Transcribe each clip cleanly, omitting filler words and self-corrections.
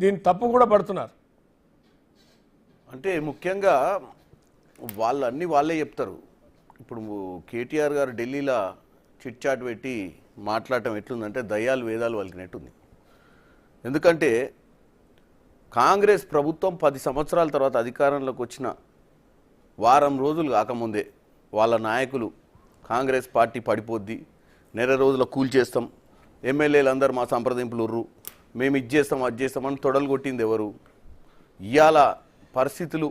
దీని తప్పు కూడా పడుతున్నారు. అంటే ముఖ్యంగా వాళ్ళే చెప్తారు. ఇప్పుడు కేటీఆర్ గారు ఢిల్లీలో చిట్ చాట్ పెట్టి మాట్లాడటం ఎట్లుందంటే దయ్యాలు వేదాలు వలికినట్టుంది. ఎందుకంటే కాంగ్రెస్ ప్రభుత్వం 10 సంవత్సరాల తర్వాత అధికారంలోకి వచ్చిన వారం రోజులు కాకముందే వాళ్ళ నాయకులు కాంగ్రెస్ పార్టీ పడిపోద్ది, నెల రోజుల కూల్చేస్తాం, ఎమ్మెల్యేలు అందరూ మా సంప్రదింపులు ఉర్రు, మేము ఇది చేస్తాం అది చేస్తామని తొడలు కొట్టింది ఎవరు? ఇవాళ పరిస్థితులు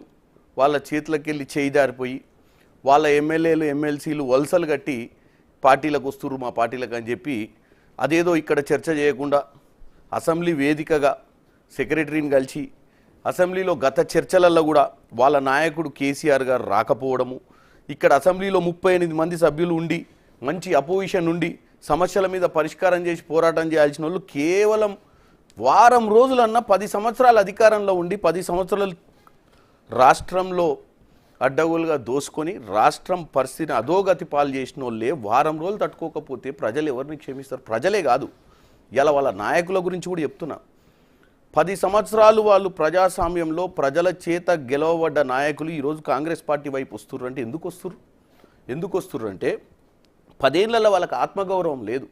వాళ్ళ చేతులకి వెళ్ళి చేయిదారిపోయి వాళ్ళ ఎమ్మెల్యేలు ఎమ్మెల్సీలు వలసలు కట్టి పార్టీలకు వస్తుర్రు మా పార్టీలకు అని చెప్పి అదేదో ఇక్కడ చర్చ చేయకుండా అసెంబ్లీ వేదికగా సెక్రటరీని కలిసి అసెంబ్లీలో గత చర్చలలో కూడా వాళ్ళ నాయకుడు కేసీఆర్ గారు రాకపోవడము, ఇక్కడ అసెంబ్లీలో 38 మంది సభ్యులు ఉండి మంచి అపోజిషన్ ఉండి సమస్యల మీద పరిష్కారం చేసి పోరాటం చేయాల్సిన వాళ్ళు కేవలం వారం రోజులన్నా 10 సంవత్సరాల అధికారంలో ఉండి 10 సంవత్సరాలు రాష్ట్రంలో అడ్డగోలుగా దోసుకొని రాష్ట్రం పరిస్థితిని అధోగతి పాలు చేసిన వాళ్ళే వారం రోజులు తట్టుకోకపోతే ప్రజలు ఎవరిని క్షమిస్తారు? ప్రజలే కాదు, ఇలా వాళ్ళ నాయకుల గురించి కూడా చెప్తున్నా. 10 సంవత్సరాలు వాళ్ళు ప్రజాస్వామ్యంలో ప్రజల చేత గెలవబడ్డ నాయకులు ఈరోజు కాంగ్రెస్ పార్టీ వైపు వస్తుర్రు అంటే ఎందుకు వస్తుర్రు అంటే 10 ఏళ్లలో వాళ్ళకి ఆత్మగౌరవం లేదు.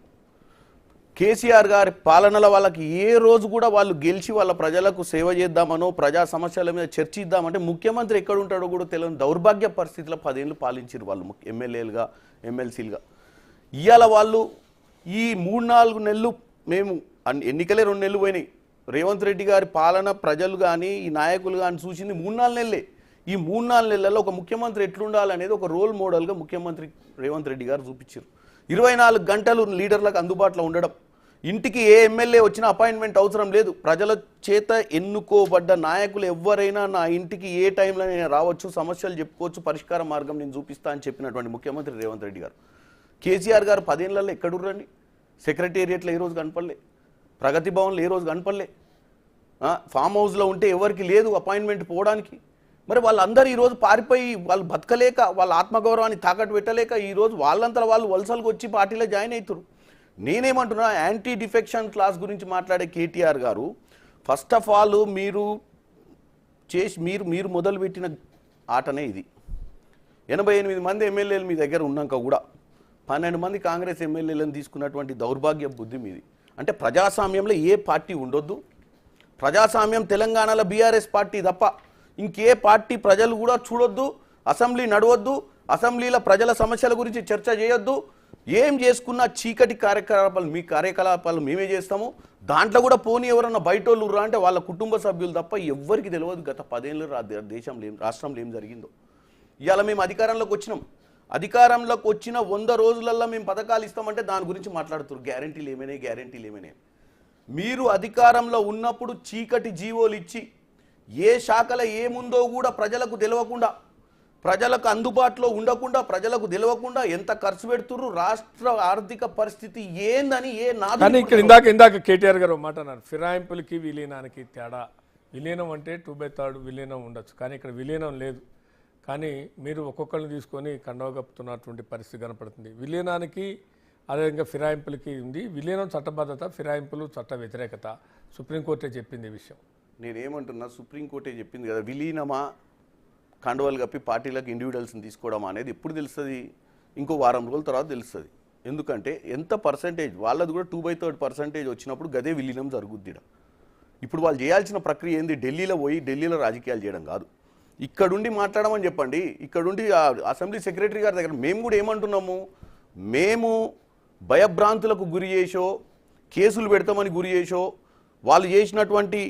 కేసీఆర్ గారి పాలనలో వాళ్ళకి ఏ రోజు కూడా వాళ్ళు గెలిచి వాళ్ళ ప్రజలకు సేవ చేద్దామనో ప్రజా సమస్యల మీద చర్చిద్దామంటే ముఖ్యమంత్రి ఎక్కడ ఉంటాడో కూడా తెలియని దౌర్భాగ్య పరిస్థితిలో 10 ఏళ్ళు పాలించారు వాళ్ళు ఎమ్మెల్యేలుగా ఎమ్మెల్సీలుగా. ఇవాళ వాళ్ళు ఈ 3-4 నెలలు మేము ఎన్నికలే 2 నెలలు పోయినాయి. రేవంత్ రెడ్డి గారి పాలన ప్రజలు కానీ ఈ నాయకులు కానీ చూసింది 3-4 నెలలే. ఈ 3-4 నెలల్లో ఒక ముఖ్యమంత్రి ఎట్లుండాలనేది ఒక రోల్ మోడల్గా ముఖ్యమంత్రి రేవంత్ రెడ్డి గారు చూపించారు. 24 గంటలు లీడర్లకు అందుబాటులో ఉండడం, ఇంటికి ఏ ఎమ్మెల్యే వచ్చినా అపాయింట్మెంట్ అవసరం లేదు, ప్రజల చేత ఎన్నుకోబడ్డ నాయకులు ఎవరైనా నా ఇంటికి ఏ టైంలో నేను రావచ్చు, సమస్యలు చెప్పుకోవచ్చు, పరిష్కార మార్గం నేను చూపిస్తా అని చెప్పినటువంటి ముఖ్యమంత్రి రేవంత్ రెడ్డి గారు. కేసీఆర్ గారు 10 ఏళ్లలో ఎక్కడుర్రండి? సెక్రటేరియట్లో ఏ రోజు కనపడలే, ప్రగతి భవన్లో ఏ రోజు కనపడలే, ఫామ్ హౌస్లో ఉంటే ఎవరికి లేదు అపాయింట్మెంట్ పోవడానికి. మరి వాళ్ళందరూ ఈరోజు పారిపోయి వాళ్ళు బతకలేక వాళ్ళ ఆత్మగౌరవాన్ని తాకట్టు పెట్టలేక ఈరోజు వాళ్ళంతా వాళ్ళు వలసలకు వచ్చి పార్టీలో జాయిన్ అవుతారు. నేనేమంటున్నా, యాంటీ డిఫెక్షన్ క్లాస్ గురించి మాట్లాడే కేటీఆర్ గారు ఫస్ట్ ఆఫ్ ఆల్ మీరు మొదలుపెట్టిన ఆటనే ఇది. 88 మంది ఎమ్మెల్యేలు మీ దగ్గర ఉన్నాక కూడా 12 మంది కాంగ్రెస్ ఎమ్మెల్యేలను తీసుకున్నటువంటి దౌర్భాగ్య బుద్ధి మీది. అంటే ప్రజాస్వామ్యంలో ఏ పార్టీ ఉండొద్దు, ప్రజాస్వామ్యం తెలంగాణలో బీఆర్ఎస్ పార్టీ తప్ప ఇంకే పార్టీ ప్రజలు కూడా చూడొద్దు, అసెంబ్లీ నడవద్దు, అసెంబ్లీలో ప్రజల సమస్యల గురించి చర్చ చేయొద్దు, ఏం చేసుకున్నా చీకటి కార్యకలాపాలు మీ కార్యకలాపాలు మేమే చేస్తాము, దాంట్లో కూడా పోనీ ఎవరన్నా బయటోళ్ళు రా అంటే వాళ్ళ కుటుంబ సభ్యులు తప్ప ఎవ్వరికి తెలియదు గత 10 ఏళ్ళు రాష్ట్రంలో ఏం జరిగిందో. ఇవాళ మేము అధికారంలోకి వచ్చిన 100 రోజులల్లో మేము పథకాలు ఇస్తామంటే దాని గురించి మాట్లాడుతారు, గ్యారెంటీలు ఏమైనాయి. మీరు అధికారంలో ఉన్నప్పుడు చీకటి జీవోలు ఇచ్చి ఏ శాఖలో ఏముందో కూడా ప్రజలకు తెలియకుండా, ప్రజలకు అందుబాటులో ఉండకుండా, ప్రజలకు తెలియకుండా ఎంత ఖర్చు పెడుతుర్రు, రాష్ట్ర ఆర్థిక పరిస్థితి ఏందని కానీ ఇక్కడ ఇందాక కేటీఆర్ గారు మాట అన్నారు, ఫిరాయింపులకి విలీనానికి తేడా. విలీనం అంటే 2/3 విలీనం ఉండొచ్చు, కానీ ఇక్కడ విలీనం లేదు. కానీ మీరు ఒక్కొక్కరిని తీసుకొని కండవ కప్పుతున్నటువంటి పరిస్థితి కనపడుతుంది. విలీనానికి అదేవిధంగా ఫిరాయింపులకి ఉంది. విలీనం చట్టబద్ధత, ఫిరాయింపులు చట్ట వ్యతిరేకత. సుప్రీంకోర్టే చెప్పింది ఈ విషయం. నేనేమంటున్నా, సుప్రీంకోర్టే చెప్పింది కదా, విలీనమా కండవలు కప్పి పార్టీలకు ఇండివిజువల్స్ని తీసుకోవడం అనేది ఎప్పుడు తెలుస్తుంది? ఇంకో వారం రోజుల తర్వాత తెలుస్తుంది. ఎందుకంటే ఎంత పర్సంటేజ్ వాళ్ళది కూడా 2/3% వచ్చినప్పుడు గదే విలీనం జరుగుద్ది. ఇప్పుడు వాళ్ళు చేయాల్సిన ప్రక్రియ ఏంది? ఢిల్లీలో రాజకీయాలు చేయడం కాదు, ఇక్కడుండి మాట్లాడమని చెప్పండి. ఇక్కడుండి అసెంబ్లీ సెక్రటరీ గారి దగ్గర మేము కూడా ఏమంటున్నాము, మేము భయభ్రాంతులకు గురి చేసో కేసులు పెడతామని గురి చేసో వాళ్ళు చేసినటువంటి